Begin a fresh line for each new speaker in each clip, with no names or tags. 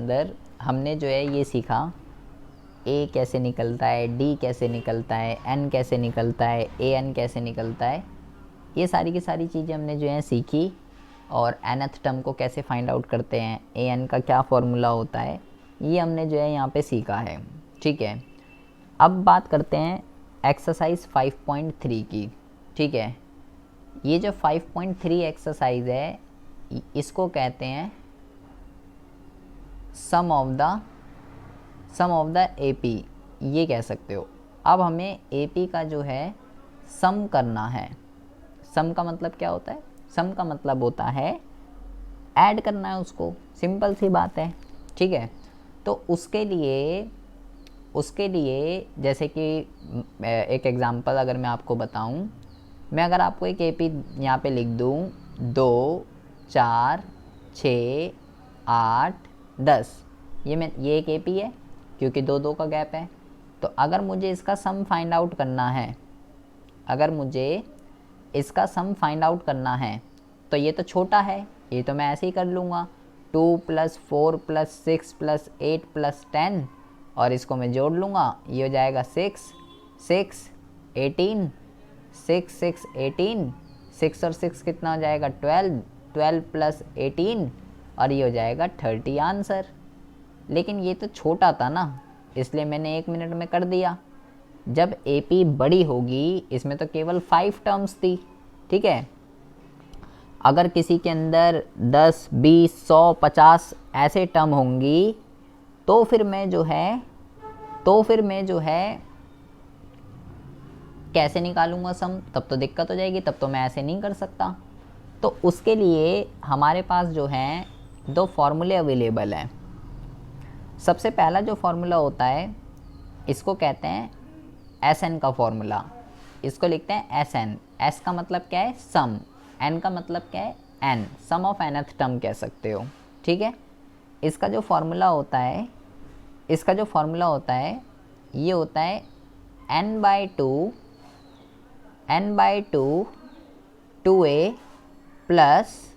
Further हमने जो है ये सीखा ए कैसे निकलता है, डी कैसे निकलता है, एन कैसे निकलता है, ए एन कैसे निकलता है। ये सारी की सारी चीज़ें हमने जो है सीखी। और nth टर्म को कैसे फाइंड आउट करते हैं, ए एन का क्या फॉर्मूला होता है, ये हमने जो है यहाँ पे सीखा है। ठीक है, अब बात करते हैं एक्सरसाइज 5.3 की। ठीक है, ये जो 5.3 एक्सरसाइज है इसको कहते हैं सम ऑफ द एपी, ये कह सकते हो। अब हमें एपी का जो है सम करना है। सम का मतलब क्या होता है? सम का मतलब होता है ऐड करना है उसको, सिंपल सी बात है। ठीक है, तो उसके लिए जैसे कि एक एग्ज़ाम्पल अगर मैं आपको बताऊं, मैं अगर आपको एक एपी यहाँ पे लिख दूं 2 4 6 8 10, ये एक एपी है क्योंकि 2 2 का गैप है। तो अगर मुझे इसका सम फाइंड आउट करना है, तो ये तो छोटा है, ये तो मैं ऐसे ही कर लूँगा 2 + 4 + 6 + 8 + 10, और इसको मैं जोड़ लूँगा, ये हो जाएगा 6 6 18 6 6 18, 6 और 6 कितना हो जाएगा 12, 12 + 18, और ये हो जाएगा 30 आंसर। लेकिन ये तो छोटा था ना, इसलिए मैंने 1 मिनट में कर दिया। जब एपी बड़ी होगी, इसमें तो केवल 5 टर्म्स थी। ठीक है, अगर किसी के अंदर 10 20 100 50 ऐसे टर्म होंगी, तो फिर मैं जो है कैसे निकालूंगा सम? तब तो दिक्कत हो जाएगी, तब तो मैं ऐसे नहीं कर सकता। तो उसके लिए हमारे पास जो है 2 फॉर्मूले अवेलेबल हैं। सबसे पहला जो फॉर्मूला होता है इसको कहते हैं एस एन का फॉर्मूला। इसको लिखते हैं एस एन। एस का मतलब क्या है? सम। एन का मतलब क्या है? N, sum of nth term कह सकते हो। ठीक है, इसका जो फॉर्मूला होता है ये होता है n/2 2a plus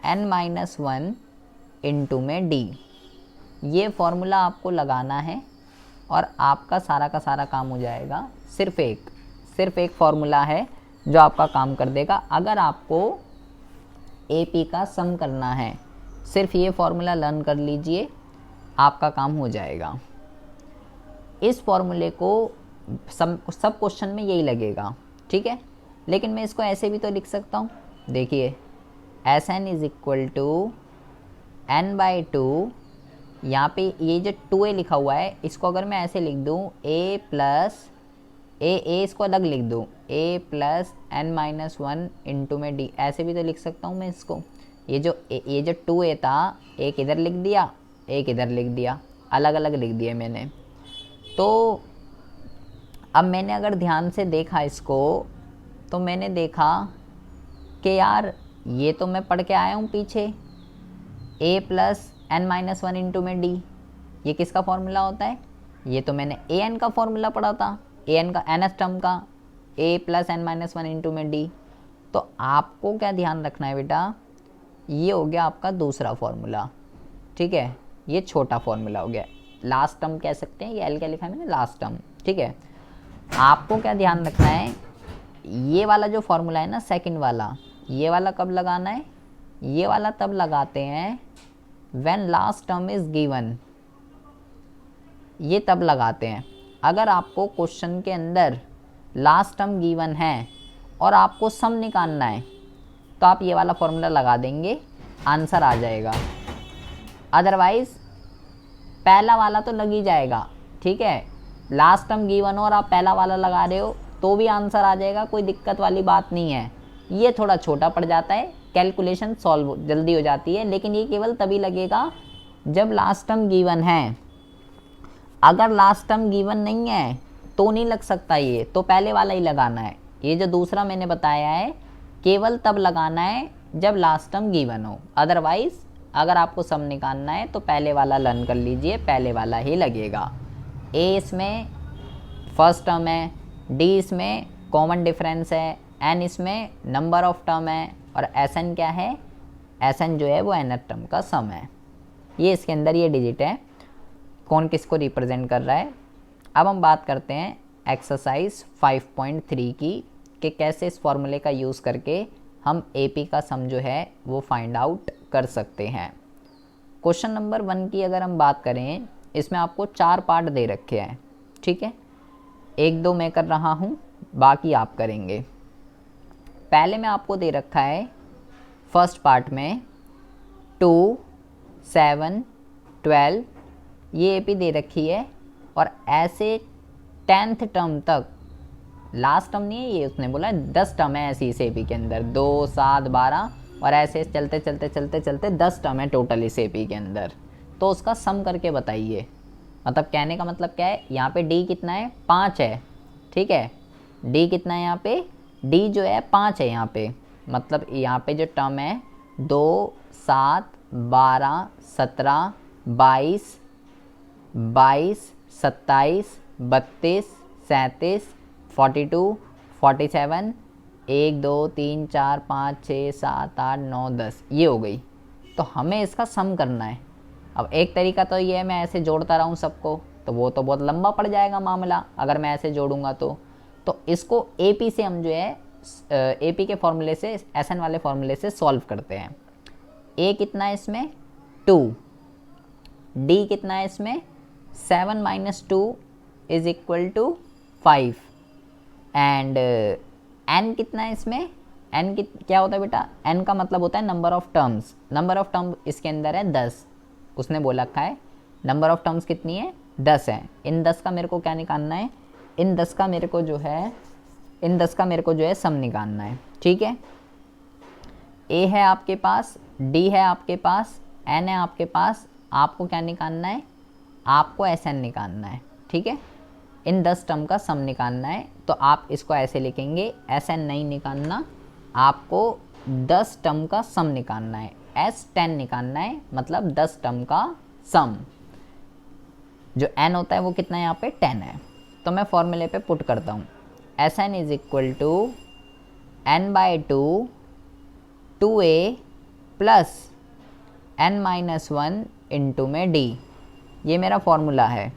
n-1 into में d। ये फॉर्मूला आपको लगाना है और आपका सारा का सारा काम हो जाएगा। सिर्फ एक फॉर्मूला है जो आपका काम कर देगा। अगर आपको एपी का सम करना है, सिर्फ ये फॉर्मूला लर्न कर लीजिए, आपका काम हो जाएगा। इस फॉर्मूले को सब क्वेश्चन में यही लगेगा। ठीक है, लेकिन मैं इसको ऐसे भी तो लिख सकता हूँ। देखिए, S n is equal to n/2, यहाँ पे ये जो 2a लिखा हुआ है इसको अगर मैं ऐसे लिख दूँ a प्लस ए इसको अलग लिख दूँ a प्लस n-1 इंटू में d, ऐसे भी तो लिख सकता हूँ मैं इसको। ये जो 2a था, एक इधर लिख दिया, एक इधर लिख दिया, अलग अलग लिख दिए मैंने। तो अब मैंने अगर ध्यान से देखा इसको, तो मैंने देखा कि यार ये तो मैं पढ़ के आया हूँ पीछे, a प्लस n-1 इंटू में d, ये किसका फॉर्मूला होता है? ये तो मैंने ए एन का फॉर्मूला पढ़ा था, ए एन का nth टर्म का, a प्लस n-1 इंटू में d। तो आपको क्या ध्यान रखना है बेटा, ये हो गया आपका दूसरा फॉर्मूला। ठीक है, ये छोटा फॉर्मूला हो गया, लास्ट टर्म कह सकते हैं, ये एल क्या लिखा है मैंने, लास्ट टर्म। ठीक है, आपको क्या ध्यान रखना है, ये वाला जो फॉर्मूला है ना सेकंड वाला, ये वाला कब लगाना है? ये वाला तब लगाते हैं when last term is given, ये तब लगाते हैं। अगर आपको क्वेश्चन के अंदर लास्ट टर्म गिवन है और आपको सम निकालना है, तो आप ये वाला फॉर्मूला लगा देंगे, आंसर आ जाएगा। अदरवाइज पहला वाला तो लग ही जाएगा। ठीक है, लास्ट टर्म गिवन हो और आप पहला वाला लगा रहे हो तो भी आंसर आ जाएगा, कोई दिक्कत वाली बात नहीं है। ये थोड़ा छोटा पड़ जाता है, कैलकुलेशन सॉल्व जल्दी हो जाती है, लेकिन ये केवल तभी लगेगा जब लास्ट टर्म गिवन है। अगर लास्ट टर्म गिवन नहीं है तो नहीं लग सकता ये, तो पहले वाला ही लगाना है। ये जो दूसरा मैंने बताया है केवल तब लगाना है जब लास्ट टर्म गिवन हो। अदरवाइज अगर आपको सम निकालना है तो पहले वाला लर्न कर लीजिए, पहले वाला ही लगेगा। ए इसमें फर्स्ट टर्म है, डी इसमें कॉमन डिफरेंस है, एन इसमें नंबर ऑफ टर्म है, और एस एन क्या है? एस एन जो है वो nth टर्म का सम है। ये इसके अंदर ये डिजिट है, कौन किसको रिप्रेजेंट कर रहा है। अब हम बात करते हैं एक्सरसाइज 5.3 की, कि कैसे इस फॉर्मूले का यूज़ करके हम एपी का सम जो है वो फाइंड आउट कर सकते हैं। क्वेश्चन नंबर 1 की अगर हम बात करें, इसमें आपको 4 पार्ट दे रखे हैं, ठीक है। 1-2 मैं कर रहा हूँ, बाकी आप करेंगे। पहले में आपको दे रखा है फर्स्ट पार्ट में 2, 7, 12 ये एपी दे रखी है, और ऐसे 10th टर्म तक, लास्ट टर्म नहीं है ये, उसने बोला 10 टर्म है ऐसी इस एपी के अंदर, 2, 7, 12 और ऐसे चलते चलते चलते चलते 10 टर्म है टोटल इस एपी के अंदर। तो उसका सम करके बताइए। मतलब कहने का मतलब क्या है, यहाँ पे डी कितना है, 5 है, ठीक है। डी कितना है यहाँ पे, डी जो है 5 है यहाँ पे। मतलब यहाँ पे जो टर्म है 2, 7, 12, 17, 22, 27, 32, 37, 42, 47, 1, 2, 3, 4, 5, 6, 7, 8, 9, 10 ये हो गई। तो हमें इसका सम करना है। अब एक तरीका तो ये है मैं ऐसे जोड़ता रहूँ सबको, तो वो तो बहुत लंबा पड़ जाएगा मामला अगर मैं ऐसे जोड़ूंगा तो इसको एपी से हम जो है एपी के फॉर्मूले से, एसएन वाले फॉर्मूले से सॉल्व करते हैं। ए कितना है इसमें 2, डी कितना है इसमें 7 - 2 = 5 एंड एन कितना है इसमें, एन क्या होता है बेटा, एन का मतलब होता है number of terms. Number of term इसके अंदर है 10, उसने बोला रखा है नंबर ऑफ टर्म्स कितनी है 10 है। इन 10 का मेरे को क्या निकालना है, इन 10 का मेरे को जो है सम निकालना है, ठीक है। ए है आपके पास, डी है आपके पास, एन है आपके पास, आपको क्या निकालना है, आपको एस एन निकालना है, ठीक है। इन 10 टर्म का सम निकालना है, तो आप इसको ऐसे लिखेंगे, एस एन नहीं निकालना, आपको 10 टर्म का सम निकालना है, एस 10 निकालना है, मतलब 10 टर्म का सम। जो एन होता है वो कितना है यहाँ पे 10 है। तो मैं फॉर्मूले पे पुट करता हूँ, S n = n/2 2a plus n-1 into में डी। ये मेरा फॉर्मूला है।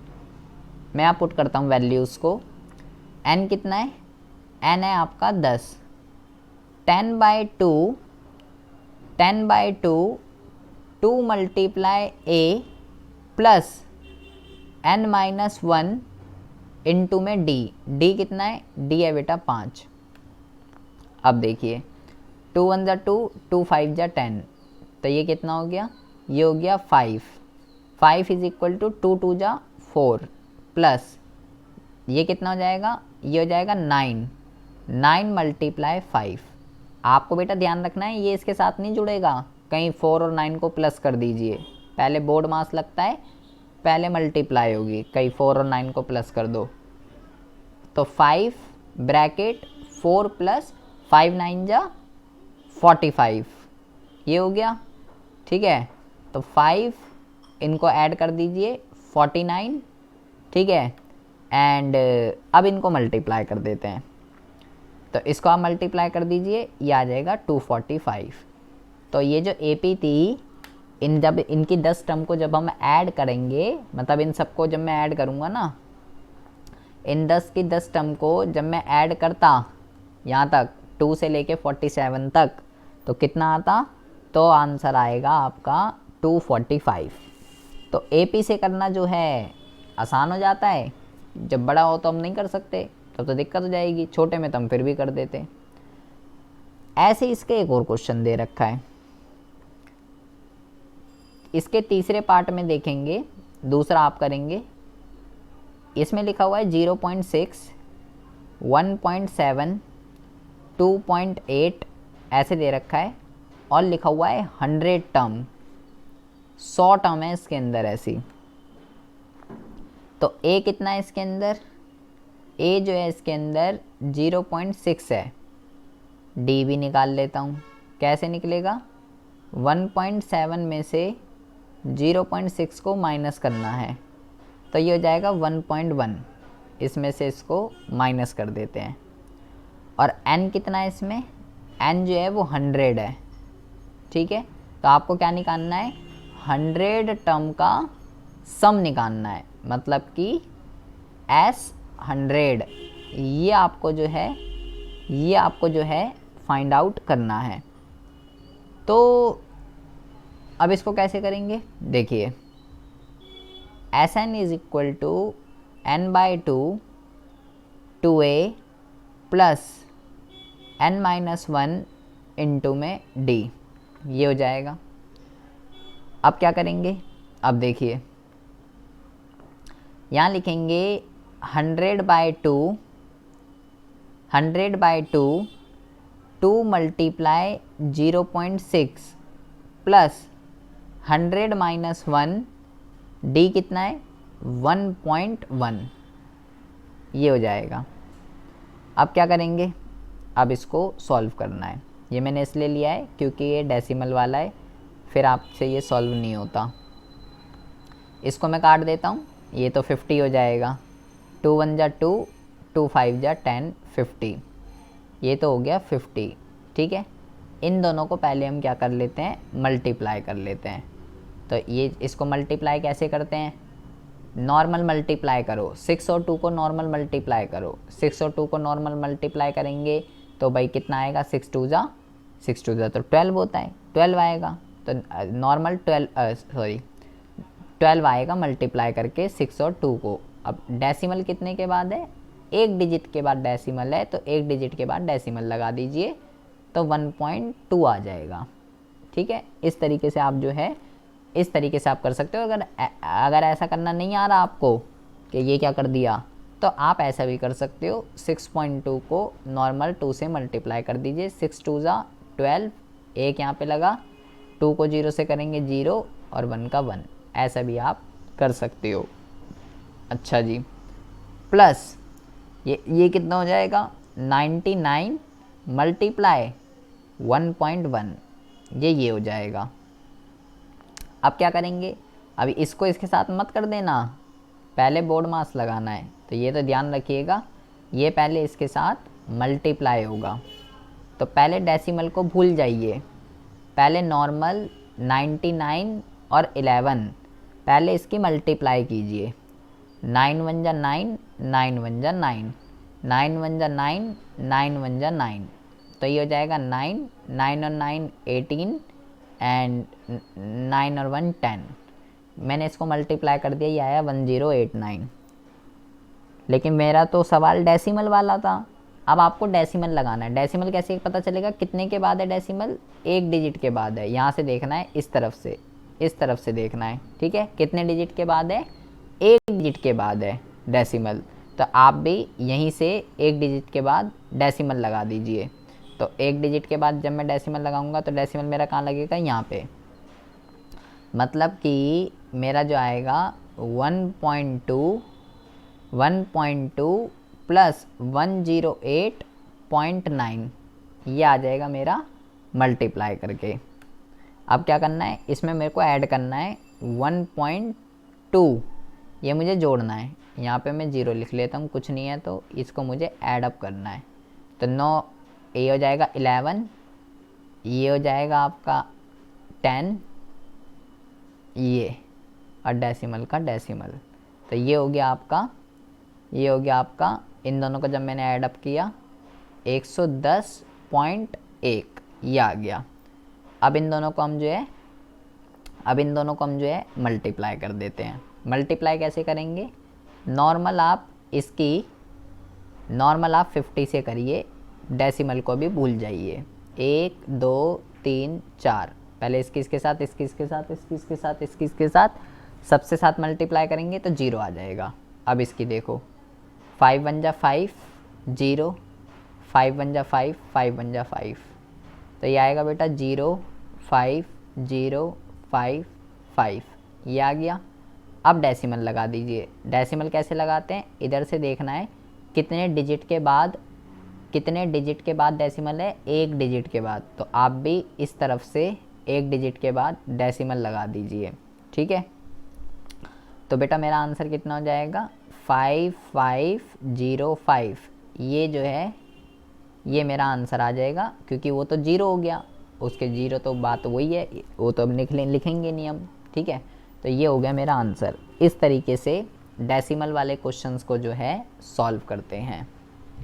मैं यहाँ पुट करता हूँ वैल्यूज़ को। n कितना है, n है आपका 10, 10/2 2 × a प्लस n-1 इंटू में डी। डी कितना है, डी है बेटा 5। अब देखिए 2 × 1 = 2, 2 × 5 = 10, तो ये कितना हो गया, ये हो गया 5। 5 = 2 2 × 4 प्लस ये कितना हो जाएगा, ये हो जाएगा 9 × 5। आपको बेटा ध्यान रखना है ये इसके साथ नहीं जुड़ेगा, कहीं 4 और 9 को प्लस कर दीजिए, पहले बोर्ड मास लगता है, पहले मल्टीप्लाई होगी, कहीं 4 और 9 को प्लस कर दो। तो 5 ब्रैकेट 4 प्लस 5 9 = 45, ये हो गया, ठीक है। तो 5 इनको ऐड कर दीजिए 49, ठीक है। एंड अब इनको मल्टीप्लाई कर देते हैं, तो इसको आप मल्टीप्लाई कर दीजिए, ये आ जाएगा 245। तो ये जो एपी थी, जब इनकी 10 टर्म को जब हम ऐड करेंगे, मतलब इन सबको जब मैं ऐड करूँगा ना, इन 10 की 10 टर्म को जब मैं ऐड करता यहाँ तक 2 से लेके 47 तक, तो कितना आता, तो आंसर आएगा आपका 245। तो एपी से करना जो है आसान हो जाता है, जब बड़ा हो तो हम नहीं कर सकते, तब तो दिक्कत हो जाएगी, छोटे में तो हम फिर भी कर देते। ऐसे इसके एक और क्वेश्चन दे रखा है, इसके तीसरे पार्ट में देखेंगे, दूसरा आप करेंगे। इसमें लिखा हुआ है 0.6, 1.7, 2.8 ऐसे दे रखा है, और लिखा हुआ है 100 टर्म, 100 टर्म है इसके अंदर ऐसी। तो ए कितना है इसके अंदर, ए जो है इसके अंदर 0.6 है। डी भी निकाल लेता हूँ, कैसे निकलेगा, 1.7 में से 0.6 को माइनस करना है, तो ये हो जाएगा 1.1, इसमें से इसको माइनस कर देते हैं। और n कितना है इसमें, n जो है वो 100 है, ठीक है। तो आपको क्या निकालना है, 100 टर्म का सम निकालना है, मतलब कि S100 ये आपको जो है फाइंड आउट करना है। तो अब इसको कैसे करेंगे, देखिए Sn is equal to n/2 2a plus n-1 into में d, ये हो जाएगा। अब क्या करेंगे, अब देखिए यहाँ लिखेंगे 100/2 2 मल्टीप्लाई 0.6 प्लस 100-1 d कितना है 1.1, ये हो जाएगा। अब क्या करेंगे, अब इसको सॉल्व करना है। ये मैंने इसलिए लिया है क्योंकि ये डेसिमल वाला है, फिर आपसे ये सॉल्व नहीं होता। इसको मैं काट देता हूँ, ये तो 50 हो जाएगा। 2 1 जा 2, 2 5 जा 10, 50, ये तो हो गया 50। ठीक है, इन दोनों को पहले हम क्या कर लेते हैं, मल्टीप्लाई कर लेते हैं। तो ये इसको मल्टीप्लाई कैसे करते हैं, नॉर्मल मल्टीप्लाई करो, 6 और 2 को नॉर्मल मल्टीप्लाई करो। 6 और 2 को नॉर्मल मल्टीप्लाई करेंगे तो भाई कितना आएगा, 6 2 जा तो 12 होता है, 12 आएगा। तो नॉर्मल 12 आएगा मल्टीप्लाई करके 6 और 2 को। अब डेसिमल कितने के बाद है, एक डिजिट के बाद डेसिमल है, तो एक डिजिट के बाद डेसिमल लगा दीजिए तो 1.2 आ जाएगा। ठीक है, इस तरीके से आप जो है इस तरीके से आप कर सकते हो। अगर ऐसा करना नहीं आ रहा आपको कि ये क्या कर दिया, तो आप ऐसा भी कर सकते हो, 6.2 को नॉर्मल 2 से मल्टीप्लाई कर दीजिए। 6 2 जा 12, एक यहाँ पे लगा, 2 को 0 से करेंगे 0 और 1 का 1, ऐसा भी आप कर सकते हो। अच्छा जी, प्लस ये कितना हो जाएगा, 99 मल्टीप्लाई 1.1, ये हो जाएगा। अब क्या करेंगे, अभी इसको इसके साथ मत कर देना, पहले बोर्ड मास लगाना है, तो ये तो ध्यान रखिएगा, ये पहले इसके साथ मल्टीप्लाई होगा। तो पहले डेसिमल को भूल जाइए, पहले नॉर्मल 99 और 11 पहले इसकी मल्टीप्लाई कीजिए। 9 1 जा 9, 9 1 जा 9, 9 1 जा 9, 9 1 जा 9, तो ये हो जाएगा 9, 9 और 9 18 एंड 9 और 1 10। मैंने इसको मल्टीप्लाई कर दिया, ये आया 1089। लेकिन मेरा तो सवाल डेसिमल वाला था, अब आपको डेसिमल लगाना है। डेसिमल कैसे पता चलेगा, कितने के बाद है डेसिमल, एक डिजिट के बाद है। यहाँ से देखना है, इस तरफ से देखना है। ठीक है, कितने डिजिट के बाद है, एक डिजिट के बाद है डेसिमल, तो आप भी यहीं से एक डिजिट के बाद डेसिमल लगा दीजिए। तो एक डिजिट के बाद जब मैं डेसिमल लगाऊंगा तो डेसिमल मेरा कहाँ लगेगा, यहाँ पे, मतलब कि मेरा जो आएगा 1.2 प्लस 108.9, ये आ जाएगा मेरा मल्टीप्लाई करके। अब क्या करना है, इसमें मेरे को ऐड करना है 1.2, ये मुझे जोड़ना है। यहाँ पे मैं 0 लिख लेता हूँ, कुछ नहीं है, तो इसको मुझे ऐड अप करना है। तो 9, ये हो जाएगा 11, ये हो जाएगा आपका 10, ये और डेसिमल का डेसिमल, तो ये हो गया आपका, इन दोनों को जब मैंने ऐड अप किया 110.1, ये आ गया। अब इन दोनों को हम जो है मल्टीप्लाई कर देते हैं। मल्टीप्लाई कैसे करेंगे, नॉर्मल आप 50 से करिए, डेसिमल को भी भूल जाइए। 1 2 3 4, पहले इसके साथ सबसे साथ मल्टीप्लाई करेंगे तो 0 आ जाएगा। अब इसकी देखो, 5 1 जा 5 0, 5 1 जा 5, 5 1 जा 5, तो ये आएगा बेटा 0 5 0 5 5, ये आ गया। अब डेसिमल लगा दीजिए। डेसिमल कैसे लगाते हैं, इधर से देखना है कितने डिजिट के बाद डेसिमल है, एक डिजिट के बाद, तो आप भी इस तरफ से एक डिजिट के बाद डेसिमल लगा दीजिए। ठीक है, तो बेटा मेरा आंसर कितना हो जाएगा, 5505, ये जो है ये मेरा आंसर आ जाएगा, क्योंकि वो तो 0 हो गया, उसके 0 तो बात वही है, वो तो अब लिखेंगे नहीं हम। ठीक है, तो ये हो गया मेरा आंसर। इस तरीके से डेसिमल वाले क्वेश्चंस को जो है सॉल्व करते हैं।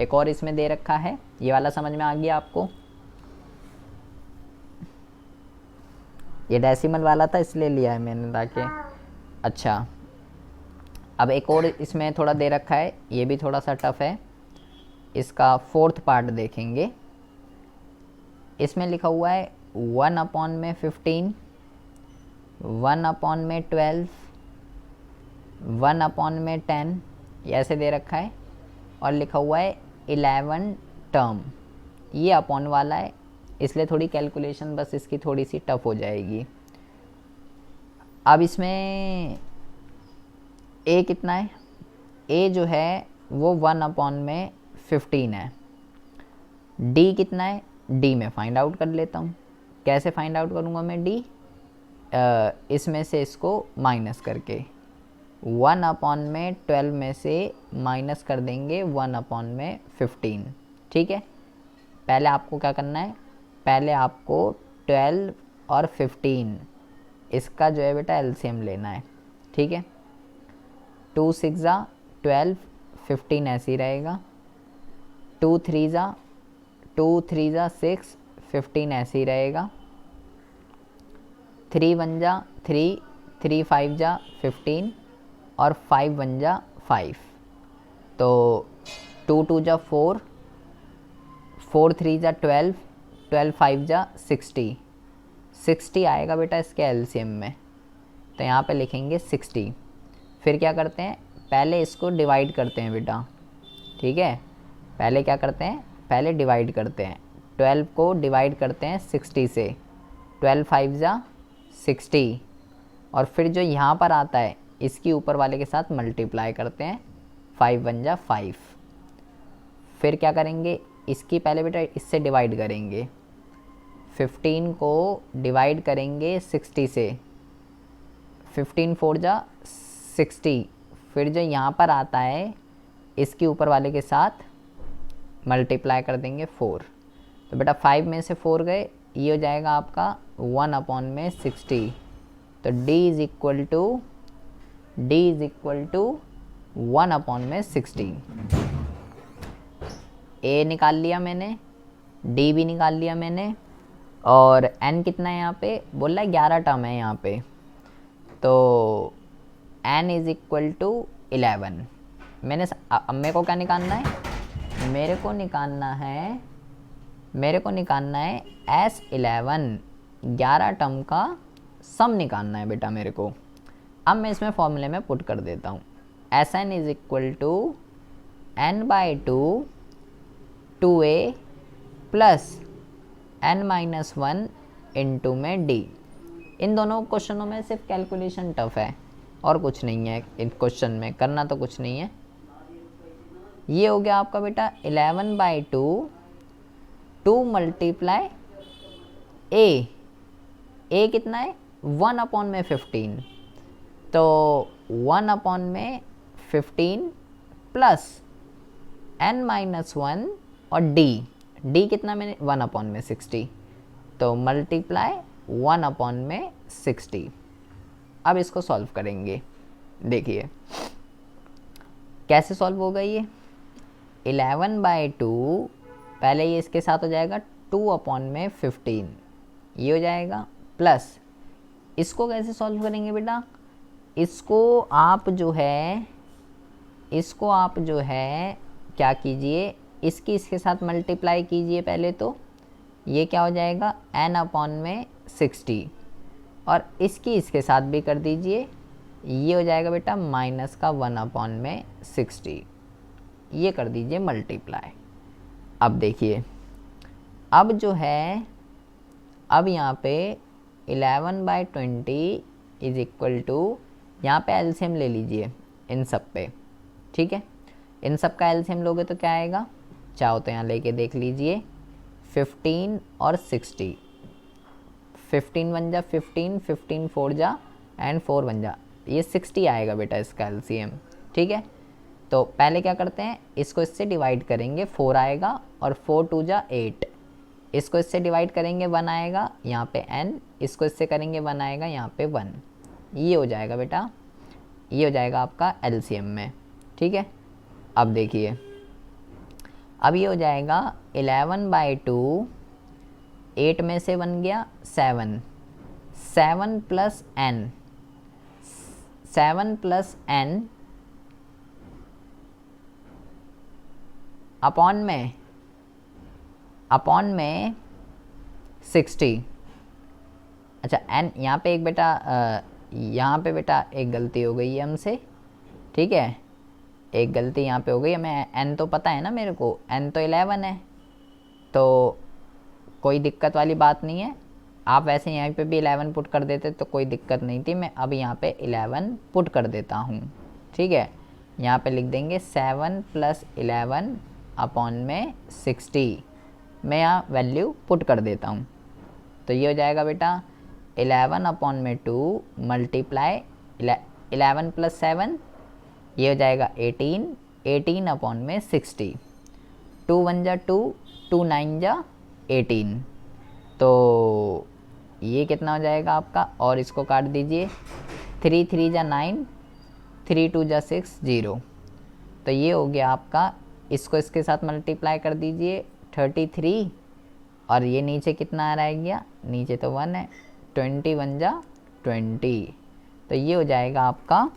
एक और इसमें दे रखा है, ये वाला समझ में आ गया आपको? ये डेसिमल वाला था इसलिए लिया है मैंने ताकि। अच्छा, अब एक और इसमें थोड़ा दे रखा है, ये भी थोड़ा सा टफ है। इसका फोर्थ पार्ट देखेंगे। इसमें लिखा हुआ है 1/15, 1/12, 1/10, ये ऐसे दे रखा है, और लिखा हुआ है 11 टर्म। ये अपॉन वाला है, इसलिए थोड़ी कैलकुलेशन बस इसकी थोड़ी सी टफ हो जाएगी। अब इसमें ए कितना है? ए जो है वो 1/15 है। डी कितना है? डी में फाइंड आउट कर लेता हूँ। कैसे फाइंड आउट करूँगा मैं डी? इसमें से इसको माइनस करके 1/12 में से माइनस कर देंगे 1/15। ठीक है, पहले आपको क्या करना है? पहले आपको 12 और 15 इसका जो है बेटा एलसीएम लेना है। ठीक है, 2 6 ज़ा 12, 15 ऐसे ही रहेगा। 2 3 ज़ा 6, 15 ऐसे ही रहेगा। 3 1 ज़ा 3, 3 5 ज़ा 15, और 5 1 ज़ा 5। तो 2 2 ज़ा 4, 4 3 ज़ा 12, 12 5 ज़ा 60, 60 आएगा बेटा इसके एलसीएम में। तो यहाँ पे लिखेंगे 60। फिर क्या करते हैं? पहले इसको डिवाइड करते हैं बेटा। ठीक है, पहले क्या करते हैं? पहले डिवाइड करते हैं। 12 को डिवाइड करते हैं 60 से। 12 5 ज़ा 60, और फिर जो यहाँ पर आता है इसकी ऊपर वाले के साथ मल्टीप्लाई करते हैं। 5 1 ज़ा 5। फिर क्या करेंगे? इसकी पहले बेटा इससे डिवाइड करेंगे। 15 को डिवाइड करेंगे 60 से। 15 4 ज़ा 60। फिर जो यहाँ पर आता है इसके ऊपर वाले के साथ मल्टीप्लाई कर देंगे 4। तो बेटा 5 में से 4 गए, ये हो जाएगा आपका 1/60। तो d is equal to 1/60। a निकाल लिया मैंने, d भी निकाल लिया मैंने, और n कितना है यहाँ पे? बोल रहा है 11 टर्म है यहाँ पे। तो n इज इक्वल टू 11। मैंने अब मेरे को क्या निकालना है? मेरे को निकालना है S11, 11 टर्म का सम निकालना है बेटा मेरे को। अब मैं इसमें फॉर्मूले में पुट कर देता हूँ। Sn is equal to n/2 2a plus n-1 into में d। इन दोनों क्वेश्चनों में सिर्फ कैलकुलेशन टफ है और कुछ नहीं है। इन क्वेश्चन में करना तो कुछ नहीं है। ये हो गया आपका बेटा 11/2, 2 मल्टीप्लाई a कितना है? 1/15। तो 1/15 प्लस n-1 और d कितना मैंने? 1/60। तो मल्टीप्लाई 1/60। अब इसको सॉल्व करेंगे। देखिए कैसे सॉल्व होगा ये। 11/2, पहले ये इसके साथ हो जाएगा 2/15, ये हो जाएगा, प्लस इसको कैसे सॉल्व करेंगे बेटा? इसको आप जो है क्या कीजिए, इसके साथ मल्टीप्लाई कीजिए पहले। तो ये क्या हो जाएगा? n/60, और इसके साथ भी कर दीजिए। ये हो जाएगा बेटा माइनस का 1/60, ये कर दीजिए मल्टीप्लाई। अब देखिए, अब जो है, अब यहाँ पे 11/20 इज इक्वल टू, यहाँ पे एलसीएम ले लीजिए इन सब पे। ठीक है, इन सब का एलसीएम लोगे तो क्या आएगा? चाहो तो यहाँ लेके देख लीजिए, 15 और 60। 15 1 जा 15, 15 4 जा एंड 4 1 जा, ये 60 आएगा बेटा इसका एलसीएम। ठीक है, तो पहले क्या करते हैं? इसको इससे डिवाइड करेंगे, 4 आएगा, और 4 2 जा 8। इसको इससे डिवाइड करेंगे, 1 आएगा, यहाँ पे n। इसको इससे करेंगे, 1 आएगा, यहाँ पे 1। ये हो जाएगा बेटा, ये हो जाएगा आपका एलसीएम में। ठीक है, अब देखिए, अब ये हो जाएगा 11/2, 8 में से बन गया 7, 7 plus n, 7 plus n upon में 60। अच्छा n यहाँ पे एक बेटा यहाँ पे बेटा एक गलती हो गई है हमसे। ठीक है, एक गलती यहाँ पे हो गई है। मैं n तो पता है ना मेरे को, n तो 11 है, तो कोई दिक्कत वाली बात नहीं है। आप वैसे यहाँ पे भी 11 पुट कर देते तो कोई दिक्कत नहीं थी। मैं अब यहाँ पे 11 पुट कर देता हूँ। ठीक है, यहाँ पे लिख देंगे 7 प्लस 11 अपॉन में 60। मैं यहाँ वैल्यू पुट कर देता हूँ, तो ये हो जाएगा बेटा 11 अपॉन में 2 मल्टीप्लाई 11 प्लस 7, ये हो जाएगा 18, 18 अपॉन में 60। 2 1 जा 2, 2 9 जा 18, तो ये कितना हो जाएगा आपका, और इसको काट दीजिए। 3 3 जा 9, 3 2 जा 6, 0। तो ये हो गया आपका, इसको इसके साथ मल्टीप्लाई कर दीजिए 33, और ये नीचे कितना आ रहा है गया, नीचे तो 1 है, 21 जा 20। तो ये हो जाएगा आपका,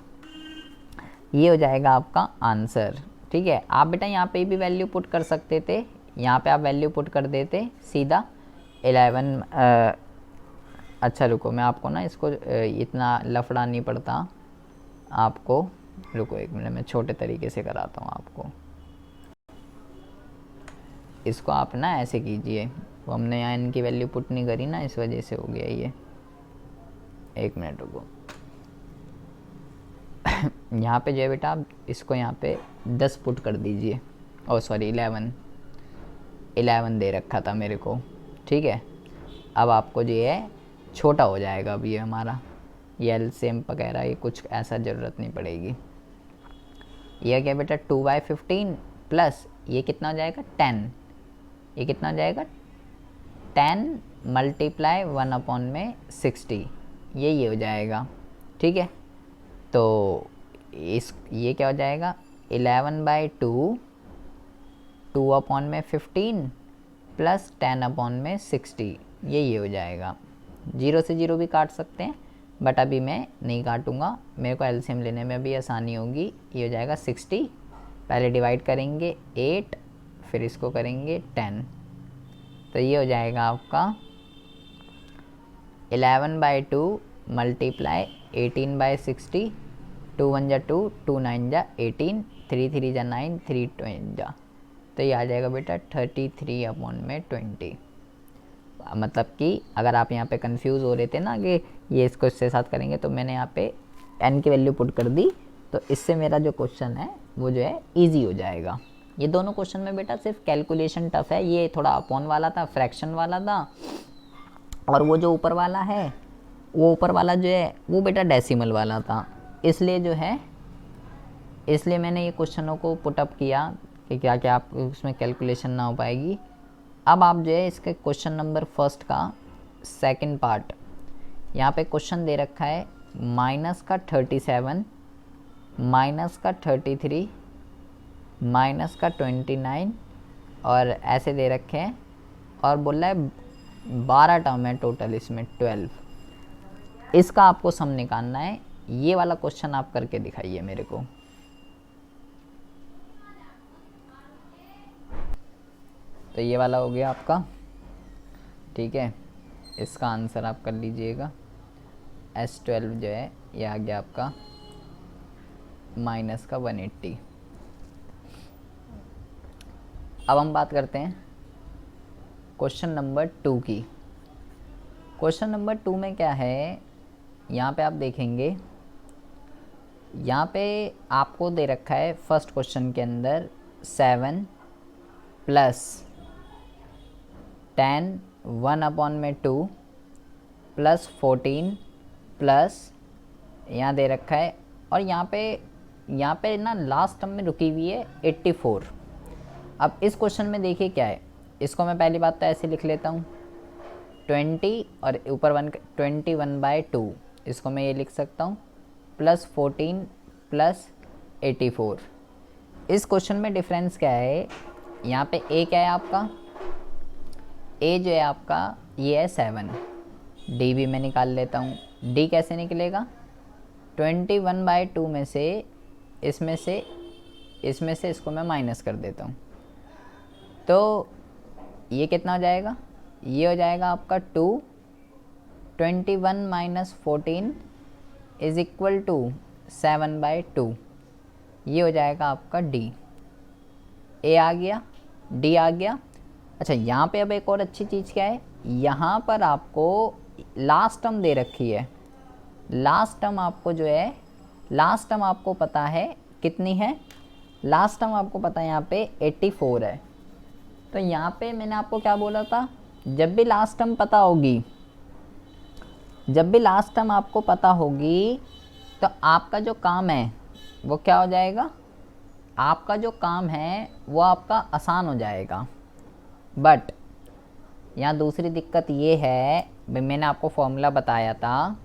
ये हो जाएगा आपका आंसर। ठीक है, आप बेटा यहाँ पे भी वैल्यू पुट कर सकते थे, यहाँ पे आप वैल्यू पुट कर देते सीधा 11। अच्छा रुको, मैं आपको ना इसको इतना लफड़ा नहीं पड़ता आपको, रुको एक मिनट, मैं छोटे तरीके से कराता हूँ आपको। इसको आप ना ऐसे कीजिए, वो हमने यहाँ इनकी वैल्यू पुट नहीं करी ना, इस वजह से हो गया ये। एक मिनट रुको। यहाँ पे जो है बेटा, आप इसको यहाँ पे 10 पुट कर दीजिए, ओ सॉरी 11 दे रखा था मेरे को। ठीक है, अब आपको जो है छोटा हो जाएगा अब ये हमारा, ये एलसीएम वगैरह ये कुछ ऐसा ज़रूरत नहीं पड़ेगी। यह क्या बेटा 2/15 प्लस ये कितना हो जाएगा 10, ये कितना हो जाएगा 10 मल्टीप्लाई 1 अपॉन में 60, ये हो जाएगा। ठीक है, तो ये क्या हो जाएगा 11/2, 2 अपॉन में 15 प्लस 10 अपॉन में 60, ये हो जाएगा। 0 से 0 भी काट सकते हैं, बट अभी मैं नहीं काटूंगा, मेरे को एलसीएम लेने में भी आसानी होगी। ये हो जाएगा 60, पहले डिवाइड करेंगे 8, फिर इसको करेंगे 10, तो ये हो जाएगा आपका 11/2 मल्टीप्लाई 18/60, 2 1 जा 2, 2 9 जा 18, 3 3 जा 9, 3 20 जा, तो ये आ जाएगा बेटा 33 अपॉन में 20। मतलब कि अगर आप यहाँ पे कंफ्यूज हो रहे थे ना कि ये इसको इसके साथ करेंगे, तो मैंने यहाँ पे n की वैल्यू पुट कर दी, तो इससे मेरा जो क्वेश्चन है वो जो है ईजी हो जाएगा। ये दोनों क्वेश्चन में बेटा सिर्फ कैलकुलेशन टफ है, ये थोड़ा अपॉन वाला था, फ्रैक्शन वाला था, और वो जो ऊपर वाला है, वो ऊपर वाला जो है वो बेटा डेसिमल वाला था। इसलिए जो है, इसलिए मैंने ये क्वेश्चनों को पुटअप किया कि क्या क्या आप उसमें कैलकुलेशन ना हो पाएगी। अब आप जो है इसके क्वेश्चन नंबर फर्स्ट का सेकंड पार्ट, यहाँ पे क्वेश्चन दे रखा है माइनस का 37, माइनस का 33, माइनस का 29, और ऐसे दे रखे हैं, और बोल रहा है 12 टर्म है टोटल, इसमें 12। इसका आपको सम निकालना है। ये वाला क्वेश्चन आप करके दिखाइए मेरे को। तो ये वाला हो गया आपका। ठीक है, इसका आंसर आप कर लीजिएगा। S12 जो है ये आ गया आपका माइनस का 180। अब हम बात करते हैं क्वेश्चन नंबर 2 की। क्वेश्चन नंबर 2 में क्या है, यहाँ पे आप देखेंगे, यहाँ पे आपको दे रखा है फर्स्ट क्वेश्चन के अंदर 7 प्लस 10 1 अपॉन में 2 प्लस 14 प्लस यहाँ दे रखा है, और यहाँ पे ना लास्ट टर्म में रुकी हुई है 84। अब इस क्वेश्चन में देखिए क्या है, इसको मैं पहली बात तो ऐसे लिख लेता हूँ 20 और ऊपर 1 21/2, इसको मैं ये लिख सकता हूँ प्लस 14 प्लस 84। इस क्वेश्चन में डिफरेंस क्या है, यहाँ पे ए क्या है आपका, ए जो है आपका ये है 7, डी भी मैं निकाल लेता हूँ। डी कैसे निकलेगा, 21/2 में से इसमें से इसको मैं माइनस कर देता हूँ, तो ये कितना हो जाएगा, ये हो जाएगा आपका 2, 21 माइनस 14 इज इक्वल टू 7/2। ये हो जाएगा आपका डी। ए आ गया, डी आ गया। अच्छा, यहाँ पे अब एक और अच्छी चीज़ क्या है, यहाँ पर आपको लास्ट टर्म दे रखी है। लास्ट टर्म आपको जो है, लास्ट टर्म आपको पता है कितनी है, लास्ट टर्म आपको पता है यहाँ पे 84 है। तो यहाँ पे मैंने आपको क्या बोला था, जब भी लास्ट टर्म पता होगी, जब भी लास्ट टर्म आपको पता होगी तो आपका जो काम है वो क्या हो जाएगा, आपका जो काम है वो आपका आसान हो जाएगा। बट यहाँ दूसरी दिक्कत ये है, मैंने आपको फॉर्मूला बताया था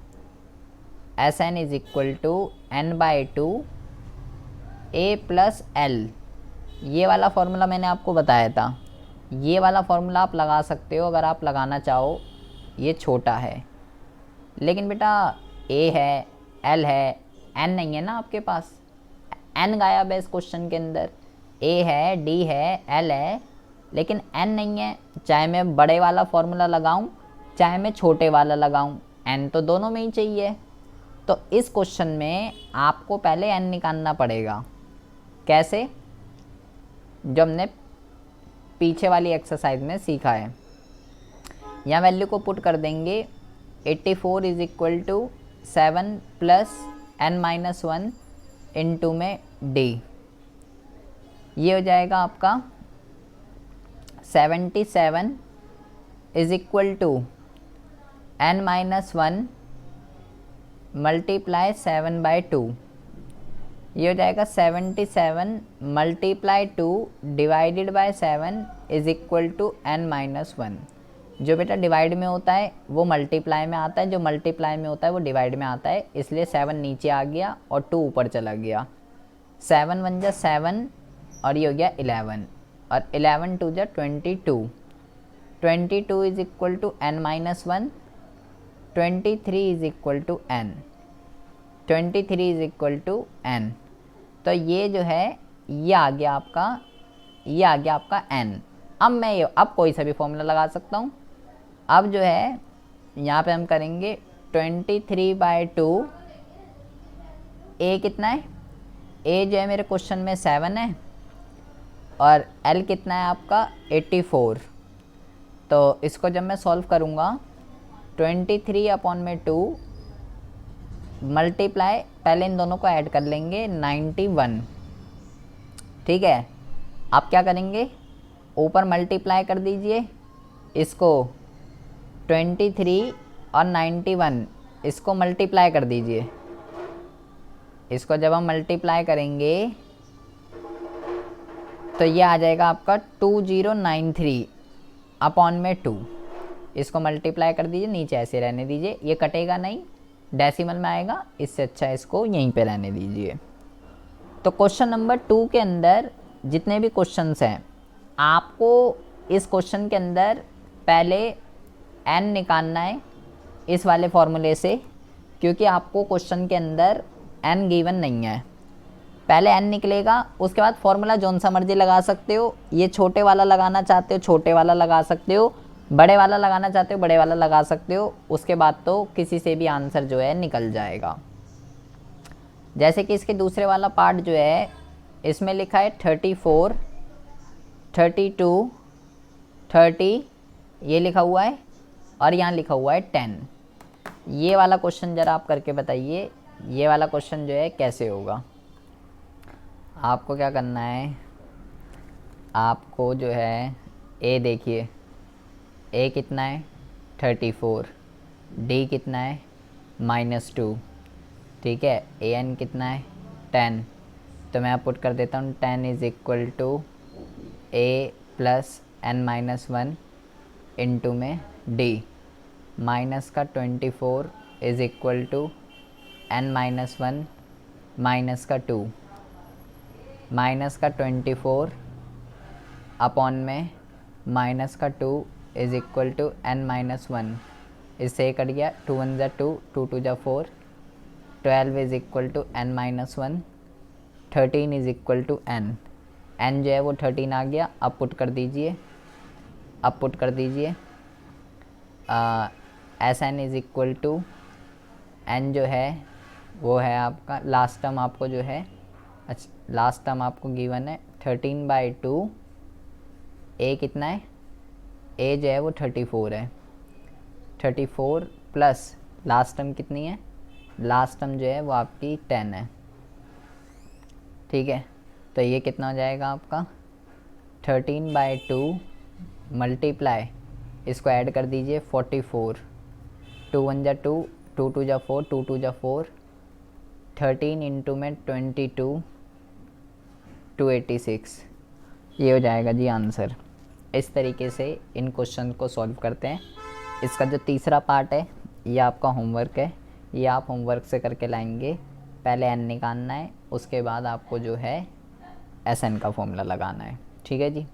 S n is equal to n/2 a plus l. ये वाला फॉर्मूला मैंने आपको बताया था, ये वाला फॉर्मूला आप लगा सकते हो अगर आप लगाना चाहो। ये छोटा है, लेकिन बेटा a है, l है, n नहीं है ना आपके पास, n गायब है इस क्वेश्चन के अंदर। a है, d है, l है, लेकिन n नहीं है। चाहे मैं बड़े वाला फॉर्मूला लगाऊं, चाहे मैं छोटे वाला लगाऊं, n तो दोनों में ही चाहिए। तो इस क्वेश्चन में आपको पहले n निकालना पड़ेगा। कैसे, जो हमने पीछे वाली एक्सरसाइज में सीखा है। यहाँ वैल्यू को पुट कर देंगे, 84 is equal to 7 plus n-1 into में d। ये हो जाएगा आपका 77 is equal to n-1 multiply 7/2। ये हो जाएगा 77 multiply 2 divided by 7 is equal to n-1। जो बेटा डिवाइड में होता है वो मल्टीप्लाई में आता है, जो मल्टीप्लाई में होता है वो डिवाइड में आता है, इसलिए 7 नीचे आ गया और 2 ऊपर चला गया। 7 1 जा 7 और ये हो गया 11 और 11 2 जा 22। 22 is equal to n-1, 23 is equal to n, 23 is equal to n। तो ये जो है ये आ गया आपका, ये आ गया आपका n। अब कोई सा भी फॉर्मूला लगा सकता हूँ। अब जो है यहाँ पे हम करेंगे 23/2। a कितना है, a जो है मेरे क्वेश्चन में 7 है और l कितना है आपका 84। तो इसको जब मैं सॉल्व करूँगा 23/2 मल्टीप्लाई, पहले इन दोनों को ऐड कर लेंगे 91। ठीक है, आप क्या करेंगे, ऊपर मल्टीप्लाई कर दीजिए इसको, 23 और 91 इसको मल्टीप्लाई कर दीजिए। इसको जब हम मल्टीप्लाई करेंगे तो ये आ जाएगा आपका 2093 अपॉन में 2। इसको मल्टीप्लाई कर दीजिए, नीचे ऐसे रहने दीजिए, ये कटेगा नहीं, डेसिमल में आएगा, इससे अच्छा इसको यहीं पे रहने दीजिए। तो क्वेश्चन नंबर 2 के अंदर जितने भी क्वेश्चंस हैं, आपको इस क्वेश्चन के अंदर पहले n निकालना है इस वाले फॉर्मूले से, क्योंकि आपको क्वेश्चन के अंदर n गिवन नहीं है। पहले n निकलेगा, उसके बाद फॉर्मूला जौन सा मर्जी लगा सकते हो। ये छोटे वाला लगाना चाहते हो छोटे वाला लगा सकते हो, बड़े वाला लगाना चाहते हो बड़े वाला लगा सकते हो। उसके बाद तो किसी से भी आंसर जो है निकल जाएगा। जैसे कि इसके दूसरे वाला पार्ट जो है, इसमें लिखा है 34, 32, 30 ये लिखा हुआ है और यहाँ लिखा हुआ है 10। ये वाला क्वेश्चन ज़रा आप करके बताइए, ये वाला क्वेश्चन जो है कैसे होगा। आपको क्या करना है, आपको जो है ए देखिए, ए कितना है 34, डी कितना है -2, ठीक है, ए एन कितना है 10। तो मैं पुट कर देता हूँ 10 is equal to a plus n-1 into में d, माइनस का 24 is equal to n minus 1 minus का 2 माइनस का 24 अपॉन में माइनस का 2 is equal to n minus 1। इससे ये कट गया, 2 1 ज़ा 2, 2 2 ज़ा 4, 12 is equal to n minus 1, 13 is equal to n। n जो है वो 13 आ गया। अब पुट कर दीजिए, अब पुट कर दीजिए S n is equal to n जो है वो है आपका लास्ट टर्म आपको जो है, अच्छा लास्ट टर्म आपको गिवन है 13/2। ए कितना है, ए जो है वो 34 है, 34 प्लस लास्ट टर्म कितनी है, लास्ट टर्म जो है वो आपकी 10 है। ठीक है, तो ये कितना हो जाएगा आपका 13/2 मल्टीप्लाई, इसको ऐड कर दीजिए 44, 2 1 ज़ा 2, 2 2 ज़ा 4, 2 2 ज़ा 4, 13 इंटू में 22, 286। ये हो जाएगा जी आंसर। इस तरीके से इन क्वेश्चन को सॉल्व करते हैं। इसका जो तीसरा पार्ट है ये आपका होमवर्क है, ये आप होमवर्क से करके लाएंगे। पहले n निकालना है, उसके बाद आपको जो है एस एन का फॉर्मूला लगाना है। ठीक है जी।